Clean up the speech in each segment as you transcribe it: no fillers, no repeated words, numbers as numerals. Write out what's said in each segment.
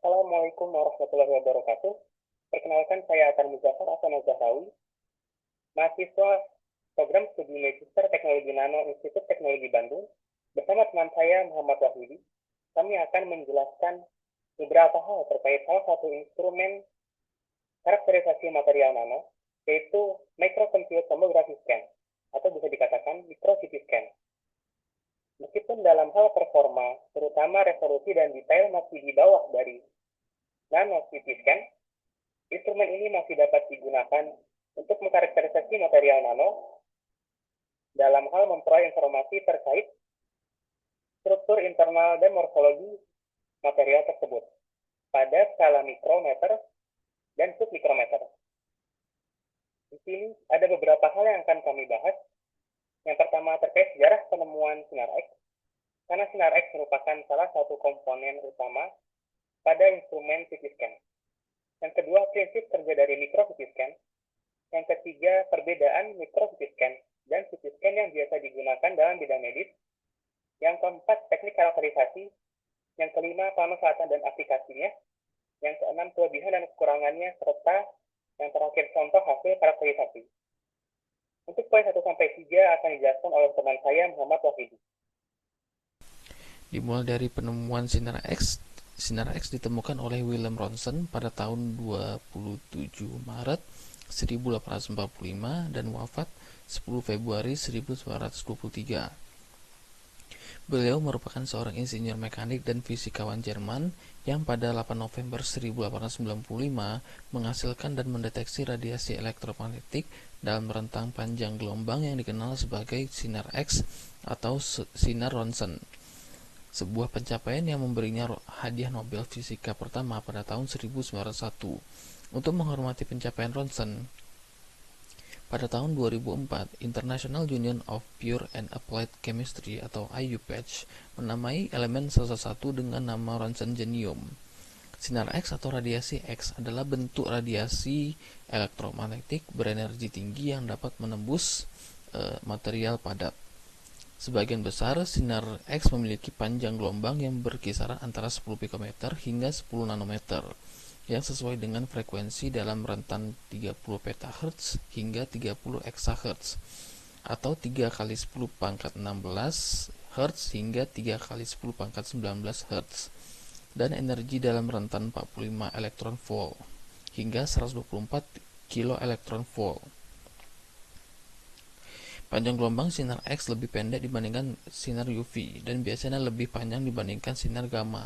Assalamualaikum warahmatullahi wabarakatuh. Perkenalkan, saya Atar Muzaffar atau Nazahrawi, mahasiswa program studi Magister Teknologi Nano Institut Teknologi Bandung. Bersama teman saya Muhammad Wahyudi, kami akan menjelaskan beberapa hal terkait salah satu instrumen karakterisasi material nano, yaitu Microcompute Tomography Scan, atau bisa dikatakan Micro CT Scan. Meskipun dalam hal performa, terutama resolusi dan detail masih di bawah dari Nano CT Scan, instrumen ini masih dapat digunakan untuk mengkarakterisasi material nano dalam hal memperoleh informasi terkait struktur internal dan morfologi material tersebut pada skala mikrometer dan submikrometer. Di sini ada beberapa hal yang akan kami bahas. Yang pertama terkait sejarah penemuan sinar X, karena sinar X merupakan salah satu komponen utama pada instrumen CT scan. Yang kedua, prinsip kerja dari micro CT scan. Yang ketiga, perbedaan micro CT scan dan CT scan yang biasa digunakan dalam bidang medis. Yang keempat, teknik karakterisasi. Yang kelima, pemanfaatan dan aplikasinya. Yang keenam, kelebihan dan kekurangannya, serta yang terakhir, contoh hasil karakterisasi. Untuk poin 1-3 akan dijelaskan oleh teman saya Muhammad Wahyudi. Dimulai dari penemuan sinar X. Sinar X ditemukan oleh Willem Ronson pada tahun 27 Maret 1845 dan wafat 10 Februari 1923. Beliau merupakan seorang insinyur mekanik dan fisikawan Jerman yang pada 8 November 1895 menghasilkan dan mendeteksi radiasi elektromagnetik dalam rentang panjang gelombang yang dikenal sebagai sinar X atau sinar Ronson. Sebuah pencapaian yang memberinya hadiah Nobel Fisika pertama pada tahun 1901. Untuk menghormati pencapaian Ronson, pada tahun 2004, International Union of Pure and Applied Chemistry atau IUPAC menamai elemen salah satu dengan nama ronsengenium. Sinar X atau radiasi X adalah bentuk radiasi elektromagnetik berenergi tinggi yang dapat menembus material padat. Sebagian besar sinar X memiliki panjang gelombang yang berkisaran antara 10 pikometer hingga 10 nanometer, yang sesuai dengan frekuensi dalam rentan 30 petahertz hingga 30 exahertz, atau 3 kali 10 pangkat 16 Hz hingga 3 kali 10 pangkat 19 Hz, dan energi dalam rentan 45 elektron volt hingga 124 kilo elektron volt. Panjang gelombang sinar X lebih pendek dibandingkan sinar UV dan biasanya lebih panjang dibandingkan sinar gamma.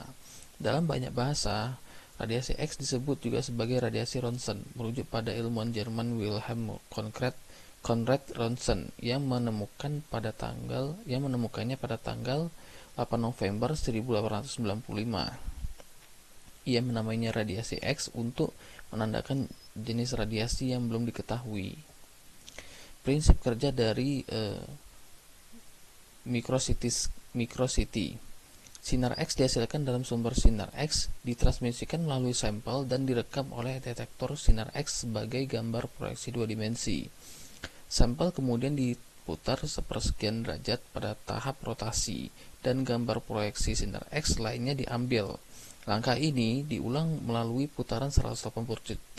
Dalam banyak bahasa, radiasi X disebut juga sebagai radiasi Ronson, merujuk pada ilmuwan Jerman Wilhelm Conrad Ronson yang menemukannya pada tanggal 8 November 1895. Ia menamainya radiasi X untuk menandakan jenis radiasi yang belum diketahui. Prinsip kerja dari microcity. Sinar X dihasilkan dalam sumber sinar X, ditransmisikan melalui sampel dan direkam oleh detektor sinar X sebagai gambar proyeksi 2 dimensi. Sampel kemudian diputar sepersekian derajat pada tahap rotasi dan gambar proyeksi sinar X lainnya diambil. Langkah ini diulang melalui putaran 180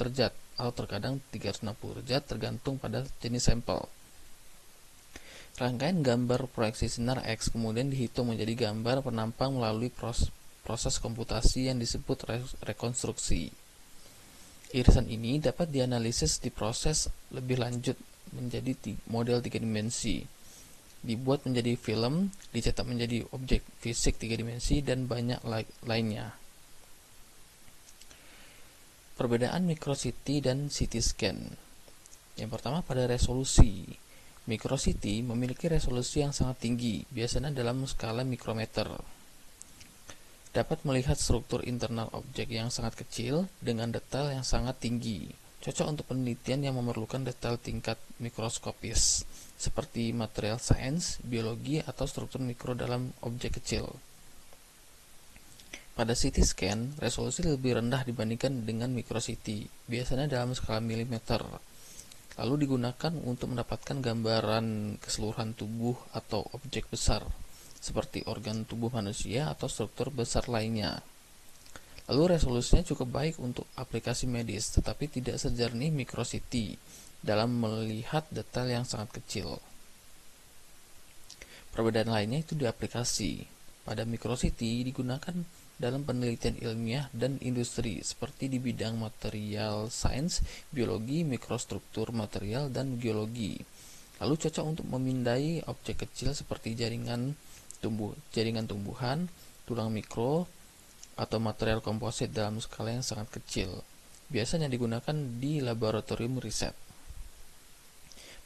derajat atau terkadang 360 derajat tergantung pada jenis sampel. Rangkaian gambar proyeksi sinar X kemudian dihitung menjadi gambar penampang melalui proses komputasi yang disebut rekonstruksi. Irisan ini dapat dianalisis di proses lebih lanjut menjadi model 3 dimensi, dibuat menjadi film, dicetak menjadi objek fisik 3 dimensi, dan banyak lainnya. Perbedaan microcity dan CT scan. Yang pertama pada resolusi. Microcity memiliki resolusi yang sangat tinggi, biasanya dalam skala mikrometer. Dapat melihat struktur internal objek yang sangat kecil dengan detail yang sangat tinggi. Cocok untuk penelitian yang memerlukan detail tingkat mikroskopis, seperti material sains, biologi, atau struktur mikro dalam objek kecil. Pada CT scan, resolusi lebih rendah dibandingkan dengan microcity, biasanya dalam skala milimeter. Lalu digunakan untuk mendapatkan gambaran keseluruhan tubuh atau objek besar, seperti organ tubuh manusia atau struktur besar lainnya. Lalu resolusinya cukup baik untuk aplikasi medis, tetapi tidak sejernih microCT dalam melihat detail yang sangat kecil. Perbedaan lainnya itu di aplikasi. Pada microCT digunakan dalam penelitian ilmiah dan industri seperti di bidang material sains, biologi, mikrostruktur material, dan geologi. Lalu cocok untuk memindai objek kecil seperti jaringan tumbuhan, tulang mikro, atau material komposit dalam skala yang sangat kecil. Biasanya digunakan di laboratorium riset.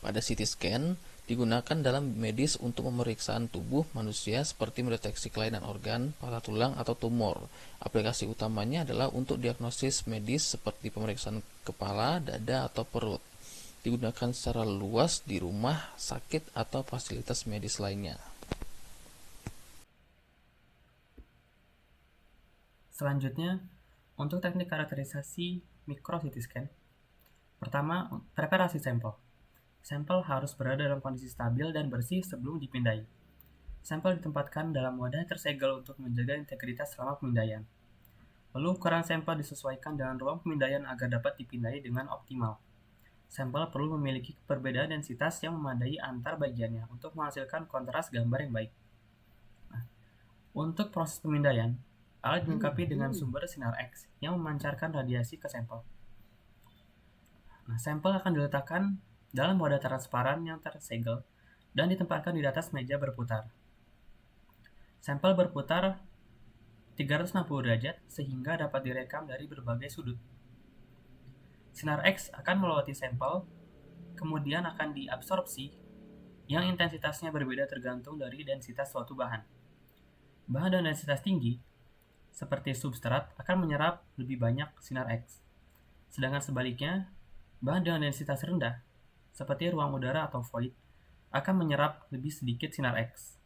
Pada CT scan digunakan dalam medis untuk pemeriksaan tubuh manusia seperti mendeteksi kelainan organ, patah tulang, atau tumor. Aplikasi utamanya adalah untuk diagnosis medis seperti pemeriksaan kepala, dada, atau perut. Digunakan secara luas di rumah sakit atau fasilitas medis lainnya. Selanjutnya, untuk teknik karakterisasi micro-CT scan, pertama, preparasi sampel. Sampel harus berada dalam kondisi stabil dan bersih sebelum dipindai. Sampel ditempatkan dalam wadah tersegel untuk menjaga integritas selama pemindaian. Lalu ukuran sampel disesuaikan dengan ruang pemindaian agar dapat dipindai dengan optimal. Sampel perlu memiliki perbedaan densitas yang memadai antar bagiannya untuk menghasilkan kontras gambar yang baik. Nah, untuk proses pemindaian, alat dilengkapi dengan sumber sinar X yang memancarkan radiasi ke sampel. Nah, sampel akan diletakkan dalam wadah transparan yang tersegel dan ditempatkan di atas meja berputar. Sampel berputar 360 derajat sehingga dapat direkam dari berbagai sudut. Sinar X akan melewati sampel, kemudian akan diabsorpsi yang intensitasnya berbeda tergantung dari densitas suatu bahan. Bahan dengan densitas tinggi, seperti substrat, akan menyerap lebih banyak sinar X. Sedangkan sebaliknya, bahan dengan densitas rendah, seperti ruang udara atau void, akan menyerap lebih sedikit sinar X.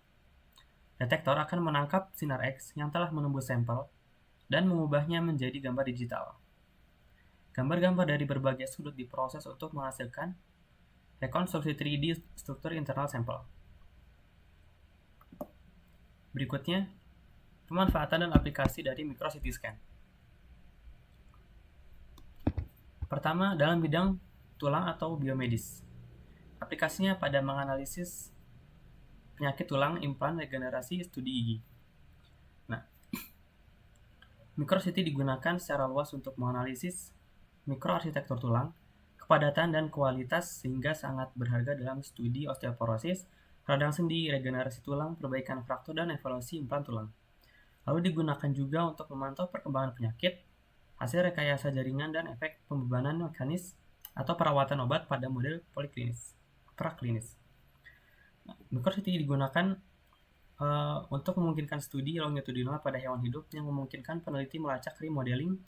Detektor akan menangkap sinar X yang telah menembus sampel dan mengubahnya menjadi gambar digital. Gambar-gambar dari berbagai sudut diproses untuk menghasilkan rekonstruksi 3D struktur internal sampel. Berikutnya, pemanfaatan dan aplikasi dari micro-CT scan. Pertama, dalam bidang tulang atau biomedis. Aplikasinya pada menganalisis penyakit tulang, implan, regenerasi, studi gigi. Nah, micro-CT digunakan secara luas untuk menganalisis mikroarsitektur tulang, kepadatan dan kualitas sehingga sangat berharga dalam studi osteoporosis, radang sendi, regenerasi tulang, perbaikan fraktur, dan evaluasi implan tulang. Lalu digunakan juga untuk memantau perkembangan penyakit, hasil rekayasa jaringan, dan efek pembebanan mekanis atau perawatan obat pada model praklinis. Nah, micro-CT digunakan untuk memungkinkan studi longitudinal pada hewan hidup yang memungkinkan peneliti melacak remodeling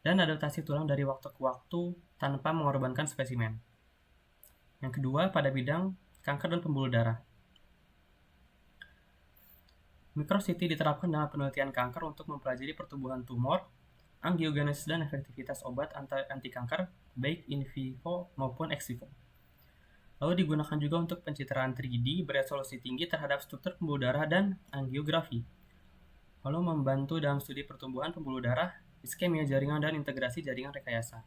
dan adaptasi tulang dari waktu ke waktu tanpa mengorbankan spesimen. Yang kedua, pada bidang kanker dan pembuluh darah. Micro-CT diterapkan dalam penelitian kanker untuk mempelajari pertumbuhan tumor, angiogenesis dan efektivitas obat anti-kanker, baik in vivo maupun ex vivo. Lalu digunakan juga untuk pencitraan 3D beresolusi tinggi terhadap struktur pembuluh darah dan angiografi. Lalu membantu dalam studi pertumbuhan pembuluh darah, iskemia jaringan, dan integrasi jaringan rekayasa.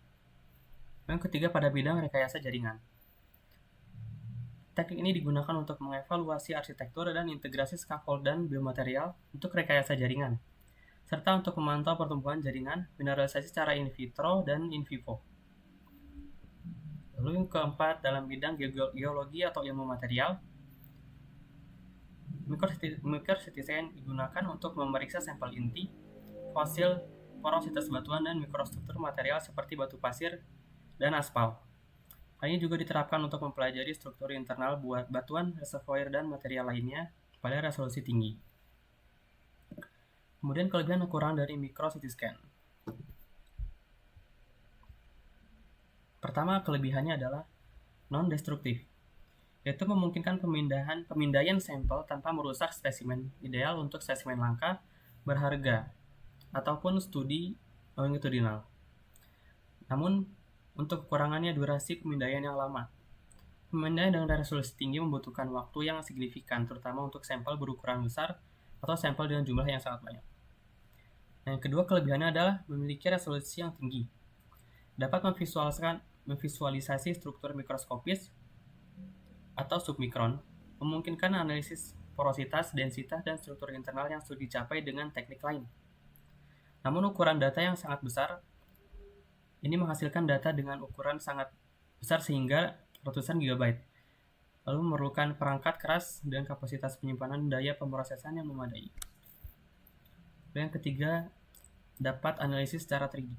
Yang ketiga, pada bidang rekayasa jaringan. Teknik ini digunakan untuk mengevaluasi arsitektur dan integrasi scaffold dan biomaterial untuk rekayasa jaringan, serta untuk memantau pertumbuhan jaringan, mineralisasi secara in vitro dan in vivo. Lalu yang keempat, dalam bidang geologi atau ilmu material, micro-CT scan digunakan untuk memeriksa sampel inti, fosil, porositas batuan, dan mikrostruktur material seperti batu pasir dan aspal. Hal ini juga diterapkan untuk mempelajari struktur internal buat batuan, reservoir, dan material lainnya pada resolusi tinggi. Kemudian kelebihan dan kekurangan dari micro-CT scan. Pertama, kelebihannya adalah non-destruktif, yaitu memungkinkan pemindaian sampel tanpa merusak spesimen, ideal untuk spesimen langka, berharga, ataupun studi longitudinal. Namun, untuk kekurangannya durasi pemindaian yang lama. Pemindaian dengan resolusi tinggi membutuhkan waktu yang signifikan, terutama untuk sampel berukuran besar atau sampel dengan jumlah yang sangat banyak. Yang kedua kelebihannya adalah memiliki resolusi yang tinggi. Dapat memvisualisasi struktur mikroskopis atau submikron, memungkinkan analisis porositas, densitas, dan struktur internal yang sulit dicapai dengan teknik lain. Namun ukuran data yang sangat besar ini menghasilkan data dengan ukuran sangat besar sehingga ratusan gigabyte, lalu memerlukan perangkat keras dan kapasitas penyimpanan daya pemrosesan yang memadai. Dan yang ketiga, dapat analisis secara 3D.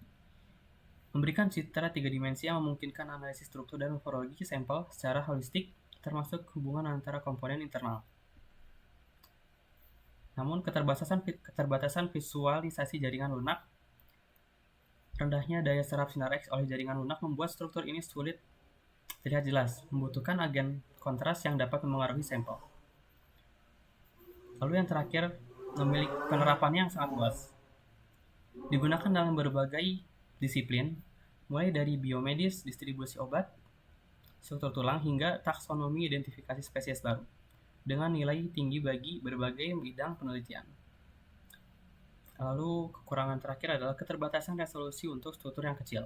Memberikan citra 3 dimensi yang memungkinkan analisis struktur dan morfologi sampel secara holistik, termasuk hubungan antara komponen internal. Namun, keterbatasan visualisasi jaringan lunak, rendahnya daya serap sinar X oleh jaringan lunak membuat struktur ini sulit terlihat jelas, membutuhkan agen kontras yang dapat memengaruhi sampel. Lalu yang terakhir, memiliki penerapannya yang sangat luas. Digunakan dalam berbagai disiplin, mulai dari biomedis, distribusi obat, struktur tulang, hingga taksonomi identifikasi spesies baru, dengan nilai tinggi bagi berbagai bidang penelitian. Lalu kekurangan terakhir adalah keterbatasan resolusi untuk struktur yang kecil.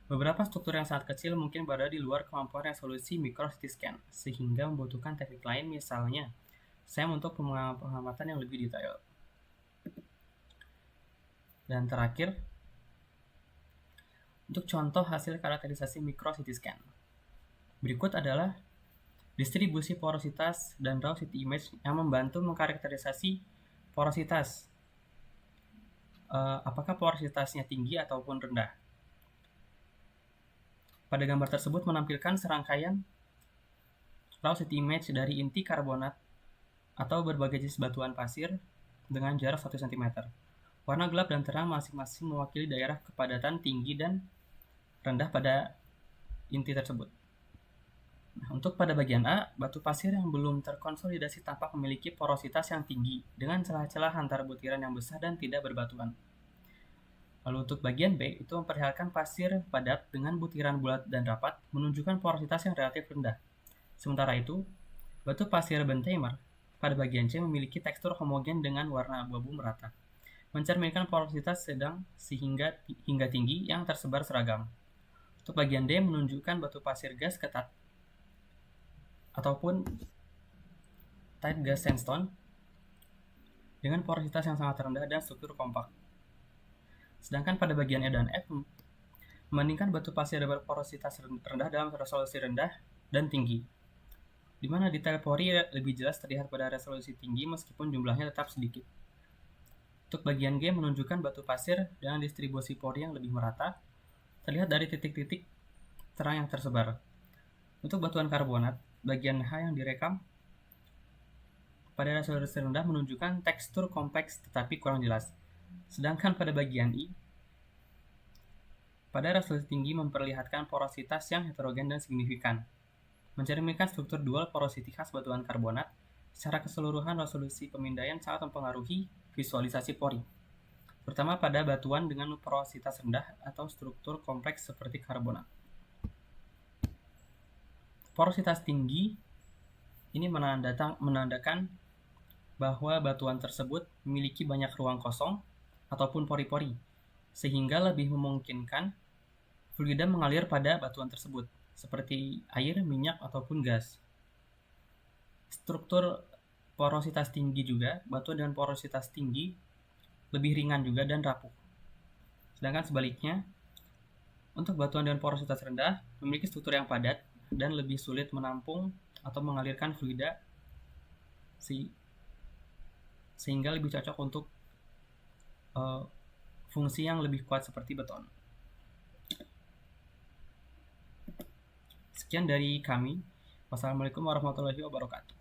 Beberapa struktur yang sangat kecil mungkin berada di luar kemampuan resolusi micro CT scan, sehingga membutuhkan teknik lain, misalnya SEM untuk pengamatan yang lebih detail. Dan terakhir, untuk contoh hasil karakterisasi micro CT scan. Berikut adalah distribusi porositas dan raw CT image yang membantu mengkarakterisasi porositas. Apakah porositasnya tinggi ataupun rendah? Pada gambar tersebut menampilkan serangkaian raw CT image dari inti karbonat atau berbagai jenis batuan pasir dengan jarak 1 cm. Warna gelap dan terang masing-masing mewakili daerah kepadatan tinggi dan rendah pada inti tersebut. Nah, untuk pada bagian A, batu pasir yang belum terkonsolidasi tampak memiliki porositas yang tinggi dengan celah-celah antara butiran yang besar dan tidak berbatuan. Lalu untuk bagian B, itu memperlihatkan pasir padat dengan butiran bulat dan rapat, menunjukkan porositas yang relatif rendah. Sementara itu, batu pasir Bentheimer pada bagian C memiliki tekstur homogen dengan warna abu-abu merata, mencerminkan porositas sedang hingga tinggi yang tersebar seragam. Untuk bagian D menunjukkan batu pasir gas ketat ataupun tight gas sandstone dengan porositas yang sangat rendah dan struktur kompak. Sedangkan pada bagian E dan F membandingkan batu pasir berporositas rendah dalam resolusi rendah dan tinggi, di mana detail pori lebih jelas terlihat pada resolusi tinggi meskipun jumlahnya tetap sedikit. Untuk bagian G menunjukkan batu pasir dengan distribusi pori yang lebih merata, terlihat dari titik-titik terang yang tersebar. Untuk batuan karbonat, bagian H yang direkam pada resolusi rendah menunjukkan tekstur kompleks tetapi kurang jelas. Sedangkan pada bagian I, pada resolusi tinggi memperlihatkan porositas yang heterogen dan signifikan, mencerminkan struktur dual porosity khas batuan karbonat. Secara keseluruhan, resolusi pemindaian sangat mempengaruhi visualisasi pori, terutama pada batuan dengan porositas rendah atau struktur kompleks seperti karbonat. Porositas tinggi ini menandakan bahwa batuan tersebut memiliki banyak ruang kosong ataupun pori-pori, sehingga lebih memungkinkan fluida mengalir pada batuan tersebut, seperti air, minyak, ataupun gas. Struktur porositas tinggi juga, batuan dengan porositas tinggi lebih ringan juga dan rapuh. Sedangkan sebaliknya, untuk batuan dengan porositas rendah memiliki struktur yang padat dan lebih sulit menampung atau mengalirkan fluida, sehingga lebih cocok untuk fungsi yang lebih kuat seperti beton. Sekian dari kami. Wassalamualaikum warahmatullahi wabarakatuh.